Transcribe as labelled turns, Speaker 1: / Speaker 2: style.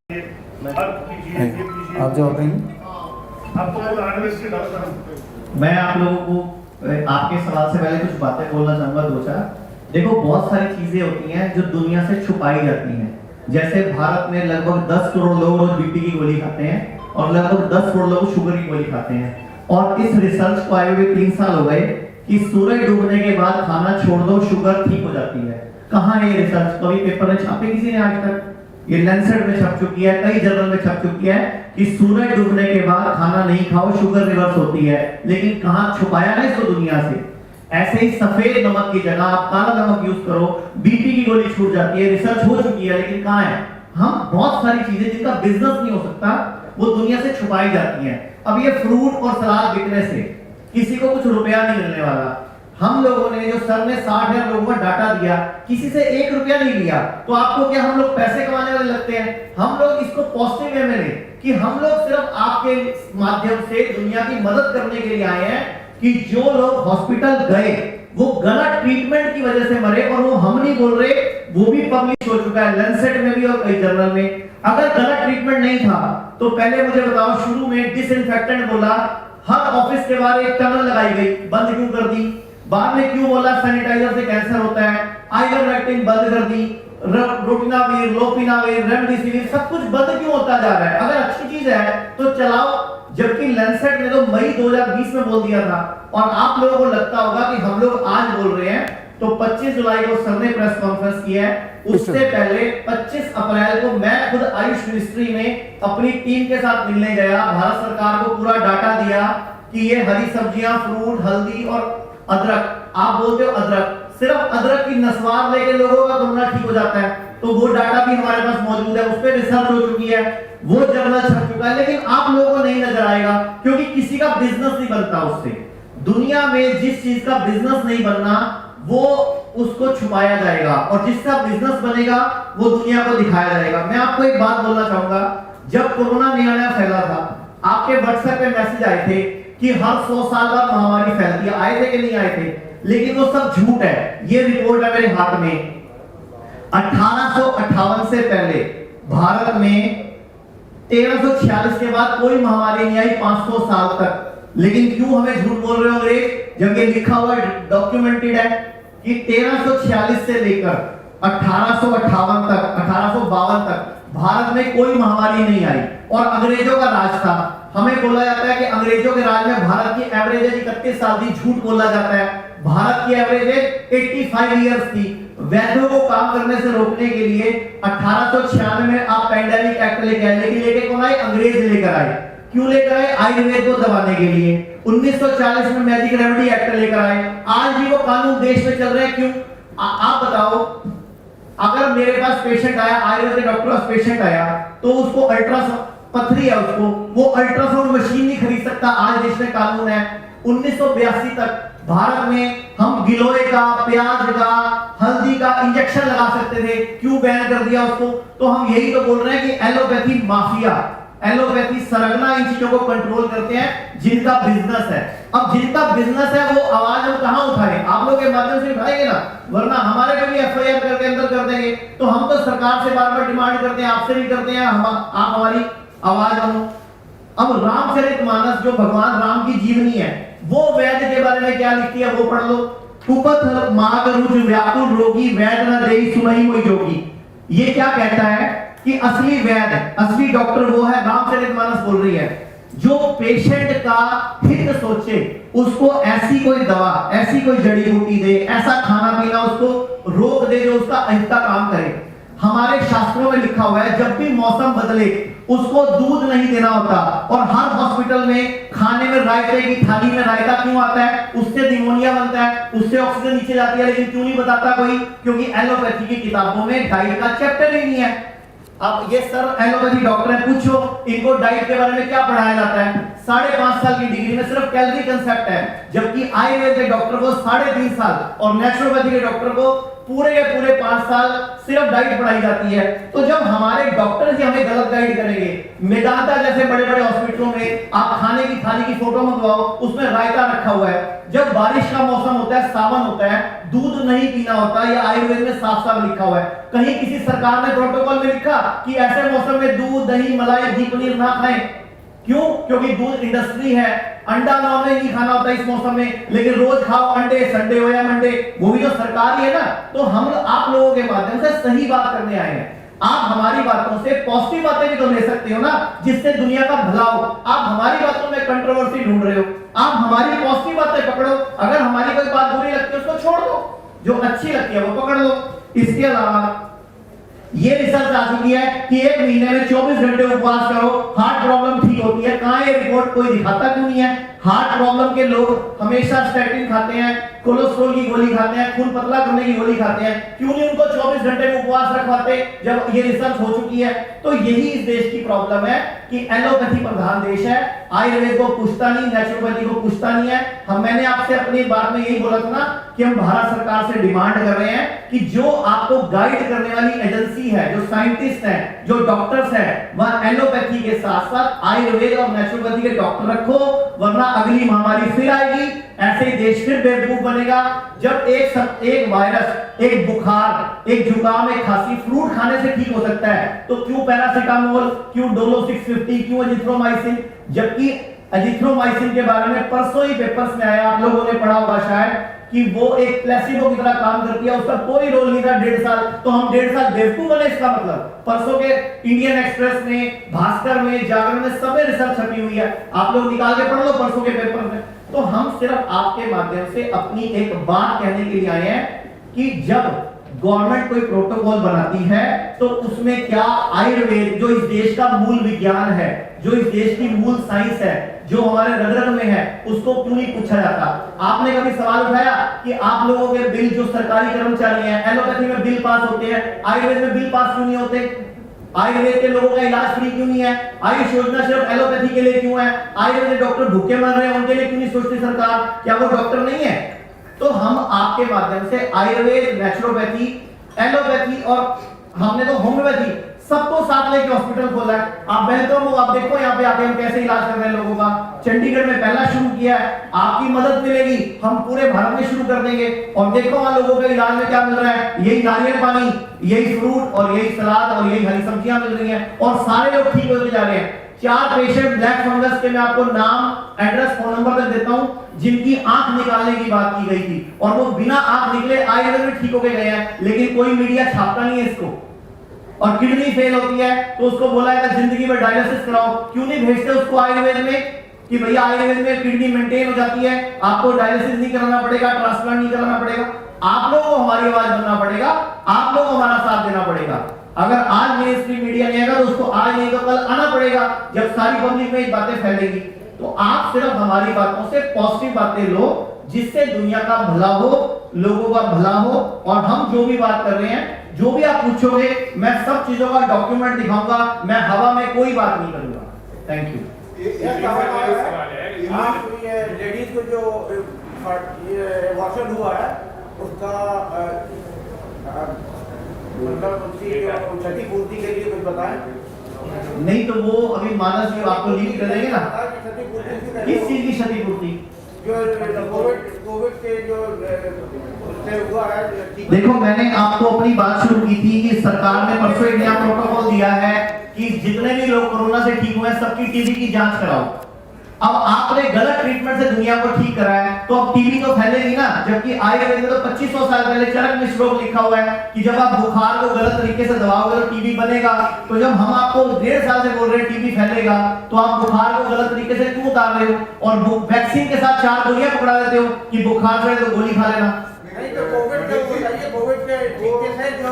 Speaker 1: आप जवाब देंगे।
Speaker 2: मैं आप लोगों को आपके सवाल से पहले कुछ बातें बोलना चाहूंगा, दो चार। देखो, बहुत सारी चीजें होती हैं जो दुनिया से छुपाई जाती हैं। जैसे भारत में लगभग 10 करोड़ लोग रोज बीपी की गोली खाते हैं और लगभग 10 करोड़ लोग शुगर की गोली खाते हैं। और इस रिसर्च को आए हुए 3 साल हो गए कि सूरज डूबने के बाद खाना छोड़ दो, शुगर ठीक हो जाती है। कहाँ है ये रिसर्च? कभी पेपर में छापी किसी ने आज तक? ये लैंसेट में छप चुकी है, कई जर्नल में छप चुकी है कि सूरज डूबने के बाद खाना नहीं खाओ, शुगर रिवर्स होती है। लेकिन कहां छुपाया है इसको दुनिया से? ऐसे ही सफेद नमक की जगह आप काला नमक यूज करो, बीपी की गोली छूट जाती है। रिसर्च हो चुकी है, लेकिन कहां है? हम बहुत सारी चीजें जिनका बिजनेस नहीं हो सकता वो दुनिया से छुपाई जाती हैं। अब ये फ्रूट और सलाद बिकने से किसी को कुछ रुपया नहीं मिलने वाला। हम लोगों ने जो सर ने 60,000 लोगों को डाटा दिया, किसी से 1 रुपया नहीं लिया। तो आपको क्या हम लोग पैसे कमाने वाले लगते हैं? हम लोग इसको पॉजिटिव वे में लें कि हम लोग सिर्फ आपके माध्यम से दुनिया की मदद करने के लिए आए हैं कि जो लोग हॉस्पिटल गए वो गलत ट्रीटमेंट की वजह से मरे। और वो हम नहीं बोल रहे, वो भी पब्लिश हो चुका है लैंसेट में भी और कई जर्नल में। अगर गलत ट्रीटमेंट नहीं था तो पहले मुझे बताओ, शुरू में डिसइंफेक्टेंट बोला, हर ऑफिस के बाहर एक टनल लगाई गई, बंद क्यों कर दी? बाद में क्यों बोला सैनिटाइजर से कैंसर होता है? आइवरमेक्टिन बंद कर दी, रोटिनावीर, लोपिनावीर, रेमडेसिविर, सब कुछ बंद क्यों होता जा रहा है? अगर अच्छी चीज है तो चलाओ। जबकि लैंसेट ने तो मई 2020 में बोल दिया था। और आप लोगों को लगता होगा कि हम लोग आज बोल रहे हैं, तो 25 जुलाई को सर ने प्रेस कॉन्फ्रेंस की है। उससे पहले 25 अप्रैल को मैं खुद आयुष मिनिस्ट्री में अपनी टीम के साथ मिलने गया। भारत सरकार को पूरा डाटा दिया कि ये हरी सब्जियां, फ्रूट, हल्दी और अदरक, आप बोलते हो अदरक, सिर्फ अदरक की नस्वार लेके लोगों का कोरोना ठीक हो जाता है। तो वो डाटा भी हमारे पास मौजूद है, उस पर रिसर्च हो चुकी है, वो जर्नल छप चुका है। लेकिन आप लोगों को नहीं नजर आएगा क्योंकि किसी का बिजनेस नहीं बनता उससे। दुनिया में जिस चीज का बिजनेस नहीं बनना वो उसको छुपाया जाएगा, और जिसका बिजनेस बनेगा वो दुनिया को दिखाया जाएगा। मैं आपको एक बात बोलना चाहूंगा, जब कोरोना नया फैला था, आपके व्हाट्सएप पे मैसेज आए थे कि हर 100 साल बाद महामारी फैलती है। आए थे कि नहीं आए थे? लेकिन वो सब झूठ है। ये रिपोर्ट है मेरे हाथ में। 1858 से पहले भारत में 1346 के बाद कोई महामारी नहीं आई 500 साल तक। लेकिन क्यों हमें झूठ बोल रहे हो अंग्रेज, जब ये लिखा हुआ डॉक्यूमेंटेड है कि 1346 से लेकर 1858 तक, 1852 तक भारत में कोई महामारी नहीं आई और अंग्रेजों का राज था। हमें बोला जाता है कि अंग्रेजों के राज में भारत की एवरेज 31 साल थी। झूठ बोला जाता है। भारत की एवरेज 85 इयर्स थी। वैद्यों को काम करने से रोकने के लिए 1896 में आप पैंडेमिक एक्ट लेके आए। लेकिन लेके कौन आए? अंग्रेज लेकर आए। क्यों लेकर आए? आयुर्वेद को दबाने के लिए। 1940 में मैजिक रेमेडी एक्ट लेकर आए। आज भी वो कानून देश में चल रहे हैं। क्यों? आप बताओ, अगर मेरे पास पेशेंट आया, आयुर्वेद डॉक्टर पास पेशेंट आया, तो उसको अल्ट्रासाउंड, पथरी है उसको, वो अल्ट्रासाउंड मशीन नहीं खरीद सकता। आज देश में कानून है। 1982 तक भारत में हम गिलोय का, प्याज का, हल्दी का इंजेक्शन लगा सकते थे। क्यों बैन कर दिया उसको? तो हम यही तो बोल रहे हैं कि एलोपैथी माफिया, एलोपैथी सरगना इन चीजों को कंट्रोल करते हैं जिनका बिजनेस है। अब जिनका बिजनेस है वो आवाज हम कहां उठाएं? आप लोग के माध्यम से उठाएंगे ना, वरना हमारे को भी एफआईआर करके अंदर कर देंगे। तो हम तो सरकार से बार-बार डिमांड करते हैं, आपसे भी करते हैं, आप हमारी आवाज बनो। अब रामचरितमानस जो भगवान राम की जीवनी है, वो वेद के बारे में क्या लिखती है वो पढ़ लो। कुपथ माग रुज व्याकुल रोगी, वेद न देहि सुनहि कोई जोगी। ये क्या कहता है कि असली वैद, असली डॉक्टर वो है, रामचरितमानस बोल रही है, जो पेशेंट का हित सोचे, उसको ऐसी कोई दवा, ऐसी कोई जड़ी बूटी दे, ऐसा खाना पीना उसको रोक दे जो उसका अहित का काम करे। हमारे शास्त्रों में लिखा हुआ है, जब भी मौसम बदले उसको दूध नहीं देना होता। और हर हॉस्पिटल में खाने में रायते की थाली में रायता क्यों आता है? उससे निमोनिया बनता है, उससे ऑक्सीजन नीचे जाती है। लेकिन क्यों नहीं बताता कोई? क्योंकि एलोपैथी की किताबों में डाइट का चैप्टर ही नहीं है। अब ये सर एलोपैथी डॉक्टर है, पूछो इनको डाइट के बारे में क्या पढ़ाया जाता है? 5.5 साल की डिग्री में सिर्फ कैलोरी कंसेप्ट है। जबकि आयुर्वेद के डॉक्टर को 3.5 साल और नेचुरोपैथी के डॉक्टर को पूरे के पूरे 5 साल सिर्फ डाइट पढ़ाई जाती है। तो जब हमारे डॉक्टर ही हमें गलत गाइड करेंगे, मेदांता जैसे बड़े बड़े हॉस्पिटलों में आप खाने की थाली की फोटो मंगवाओ, उसमें रायता रखा हुआ है। जब बारिश का मौसम होता है, सावन होता है, दूध नहीं पीना होता, ये आयुर्वेद में साफ साफ लिखा हुआ है। कहीं किसी सरकार ने प्रोटोकॉल में लिखा कि ऐसे मौसम में दूध दही मलाई घी पनीर ना खाएं। क्यों? क्योंकि दूध इंडस्ट्री है, अंडा नॉनवेज नहीं खाना होता इस मौसम में, लेकिन रोज खाओ अंडे, संडे हो या मंडे, वो भी तो सरकार ही है ना। तो हम आप लोगों के माध्यम से सही बात करने आए हैं। आप हमारी बातों से पॉजिटिव बातें भी तो ले सकते हो ना, जिससे दुनिया का भला हो। आप हमारी बातों में कंट्रोवर्सी ढूंढ रहे हो, आप हमारी पॉजिटिव बातें पकड़ो, अगर हमारी कोई बात बुरी लगती है उसको छोड़ दो, जो अच्छी लगती है वो पकड़ लो। इसके अलावा ये रिसर्च आ चुकी है कि 1 महीने में 24 घंटे उपवास करो, हार्ट प्रॉब्लम ठीक होती है। कहां ये रिपोर्ट कोई दिखाता क्यों नहीं है? हार्ट प्रॉब्लम के लोग हमेशा स्टैटिन खाते हैं, कोलेस्ट्रॉल की गोली खाते हैं, खून पतला करने की गोली खाते हैं, क्यों नहीं उनको 24 घंटे में उपवास रखवाते जब ये रिसर्च हो चुकी है? तो यही इस देश की प्रॉब्लम है कि एलोपैथी प्रधान देश है, आयुर्वेद को पूछता नहीं, नेचुरोपैथी को पूछता नहीं है। मैंने आपसे अपनी बात में यही बोला था ना कि हम भारत सरकार से डिमांड कर रहे हैं कि जो आपको गाइड करने वाली एजेंसी है, जो साइंटिस्ट है, जो डॉक्टर्स है, वह एलोपैथी के साथ साथ आयुर्वेद और नेचुरोपैथी के डॉक्टर रखो, वरना अगली महामारी फिर आएगी। ऐसे ही देश फिर बेवकूफ बनेगा। जब एक वायरस, एक बुखार, एक जुकाम, एक खांसी फ्रूट खाने से ठीक हो सकता है, तो क्यों पैरासीटामोल, क्यों डोलो 650, क्यों एजिथ्रोमाइसिन? जबकि एजिथ्रोमाइसिन के बारे में परसों ही पेपर्स में आया, आप लोगों ने पढ़ा होगा शायद, कि वो एक प्लेसिबो की तरह काम करती है, उसका कोई रोल नहीं था 1.5 साल। तो हम 1.5 साल बेवकूफ बने, इसका मतलब? परसों के इंडियन एक्सप्रेस में, भास्कर में, जागरण में सब में रिसर्च छपी हुई है, आप लोग निकाल के पढ़ लो परसों के पेपर में। तो हम सिर्फ आपके माध्यम से अपनी एक बात कहने के लिए आए हैं कि जब गवर्नमेंट कोई प्रोटोकॉल बनाती है तो उसमें क्या आयुर्वेद, जो इस देश का मूल विज्ञान है, जो इस देश की मूल साइंस है, जो हमारे रग-रग में है, उसको क्यों नहीं पूछा जाता? आपने कभी सवाल उठाया कि आप लोगों के बिल, जो सरकारी कर्मचारी हैं, एलोपैथी में बिल पास होते हैं, आयुर्वेद में बिल पास क्यों नहीं होते? आयुर्वेद के लोगों का इलाज फ्री क्यों नहीं है? आयुष योजना सिर्फ एलोपैथी के लिए क्यों है? आयुर्वेद डॉक्टर भूखे मर रहे हैं, उनके लिए क्यों नहीं सोचती सरकार? क्या वो डॉक्टर नहीं है? तो हम आपके माध्यम से आयुर्वेद, नेचुरोपैथी, एलोपैथी और हमने तो होम्योपैथी सबको साथ लेके हॉस्पिटल खोला है। आप वेलकम हो, आप देखो यहाँ पे आके हम कैसे इलाज कर रहे हैं लोगों का। चंडीगढ़ में पहला शुरू किया है, आपकी मदद मिलेगी, हम पूरे भारत में शुरू कर देंगे। और देखो वहां लोगों के इलाज में क्या मिल रहा है, यही नारियल पानी, यही फ्रूट और यही सलाद और यही हरी सब्जियां मिल रही हैं, और सारे लोग ठीक होते जा रहे हैं। 4 पेशेंट ब्लैक फंगस के मैं आपको नाम, एड्रेस, फोन नंबर तक देता हूं, जिनकी आंख निकालने की बात की गई थी और वो बिना आंख निकले आयुर्वेद में ठीक होके गए हैं, लेकिन कोई मीडिया छापता नहीं है इसको। और किडनी फेल होती है तो उसको बोला है जिंदगी में डायलिसिस कराओ, क्यों नहीं भेजते उसको आयुर्वेद में कि भैया आयुर्वेद में किडनी मेंटेन हो जाती है, आपको डायलिसिस नहीं कराना पड़ेगा, ट्रांसप्लांट नहीं कराना पड़ेगा। आप लोगों को हमारी आवाज बनना पड़ेगा, आप लोगों को हमारा साथ देना पड़ेगा। अगर आज मेन स्ट्रीम मीडिया नहीं आएगा तो उसको आज नहीं तो कल आना पड़ेगा, जब सारी पब्लिक में ये बातें फैलेगी। तो आप सिर्फ हमारी बातों से पॉजिटिव बातें लो, जिससे दुनिया का भला हो, लोगों का भला हो। और हम जो भी बात कर रहे हैं, जो भी आप पूछोगे, मैं सब चीजों का डॉक्यूमेंट दिखाऊंगा, मैं हवा में कोई बात नहीं करूंगा। Thank you.
Speaker 3: लेडीज को जो अबॉर्शन हुआ है उसका मतलब उसकी क्षतिपूर्ति के लिए कुछ बताएं।
Speaker 2: नहीं तो वो अभी मानस जी आपको लीड कर देंगे ना, किस चीज की क्षतिपूर्ति?
Speaker 3: जो कोविड के जो हुआ है।
Speaker 2: देखो मैंने आपको अपनी बात शुरू की थी कि सरकार ने परसों एक नया प्रोटोकॉल दिया है कि जितने भी लोग कोरोना से ठीक हुए हैं सबकी टीबी की जांच कराओ। अब आपने गलत ट्रीटमेंट से दुनिया को ठीक करा है तो अब टीबी तो फैलेगी ना, जबकि आयुर्वेद में तो 2500 साल पहले चरक मिश्र रोग लिखा हुआ है कि जब आप बुखार को गलत तरीके से दबाओगे तो टीबी बनेगा। तो जब हम आपको 1.5 साल से बोल रहे हैं टीबी फैलेगा, तो आप बुखार को गलत तरीके से क्यों उतार रहे हो? और वैक्सीन के साथ 4 गोलियां पकड़ा देते हो कि बुखार चढ़े तो गोली खा लेना।
Speaker 3: नहीं तो कोविड के टीके से जो